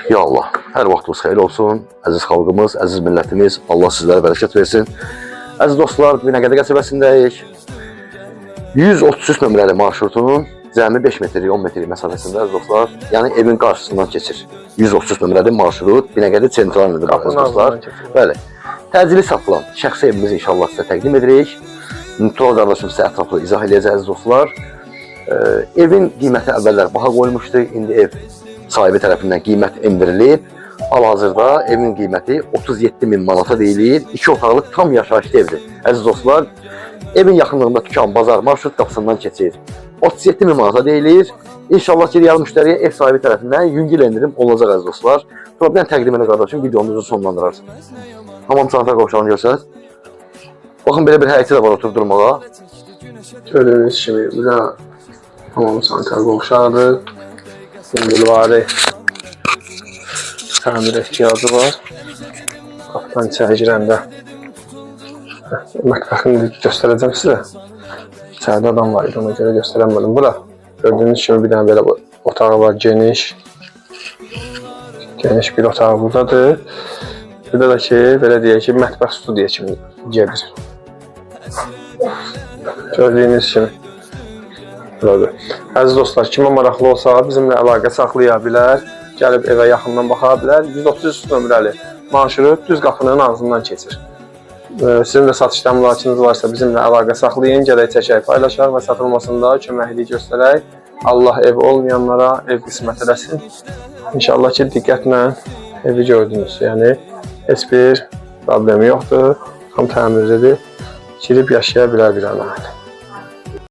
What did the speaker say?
Ya Allah, hər vaxtınız xeyir olsun. Əziz xalqımız, əziz millətimiz, Allah sizlərə bərəkət versin. Əziz dostlar, Binəqədi qəsəbəsindəyik. 133 nömrəli marşrutunun cəmi 5 metr, 10 metr məsafəsində, əziz dostlar. Yəni evin qarşısından keçir. 133 nömrəli marşrut Binəqədi sentralındadır, əziz dostlar. Bəli. Təcili satılan şəxsi evimizi inşallah sizə təqdim edirik. Tural qardaşım sizə ətraflı izah edəcək, əziz dostlar. Evin qiyməti əvvəllər baha qoyulmuşdu, indi ev sahibi tərəfindən qiymət endirilib. Hal-hazırda evin qiyməti 37.000 manata deyilir. 2 otaqlı tam yaşayışlı evdir. Əziz dostlar, evin yaxınlığında tükan, bazar, marşrut qapısından keçir. 37.000 manata deyilir. İnşallah ki, real müştəriyə ev sahibi tərəfindən yüngül endirim olacaq, əziz dostlar. Problem təqdim edə qardaşım videomuzu sonlandırarsın. Hamam sanitar qovşağını görsəz. Baxın, belə bir həyəti də var oturdurmağa. Gördüğünüz kimi bu da hamam sanitar qovşağıdır. Sindirvari təmir ehtiyacı var. Qapıdan içəri girəndə mətbəxini göstərəcəm sizə. İçəridə adam var idi, ona görə göstərəmədim. Bura gördüyünüz kimi bir dənə belə otağı var, geniş. Geniş bir otağı buradadır. Burada da ki, belə deyək ki, mətbəx studiya kimi gedir. Gördüyünüz kimi. Əziz dostlar, kimə maraqlı olsa bizimlə əlaqə saxlaya bilər, gəlib evə yaxından baxa bilər. 133 nömrəli marşrut düz qapının ağzından keçir. Sizin də satış təminatınız varsa bizimlə əlaqə saxlayın, gələk çəkək, paylaşaq və satılmasında köməklik göstərək. Allah ev olmayanlara ev qismət eləsin. İnşallah ki, diqqətlə evi gördünüz. Yəni, heç bir problemi yoxdur, tam təmirlidir. Girib yaşaya bilər bir an.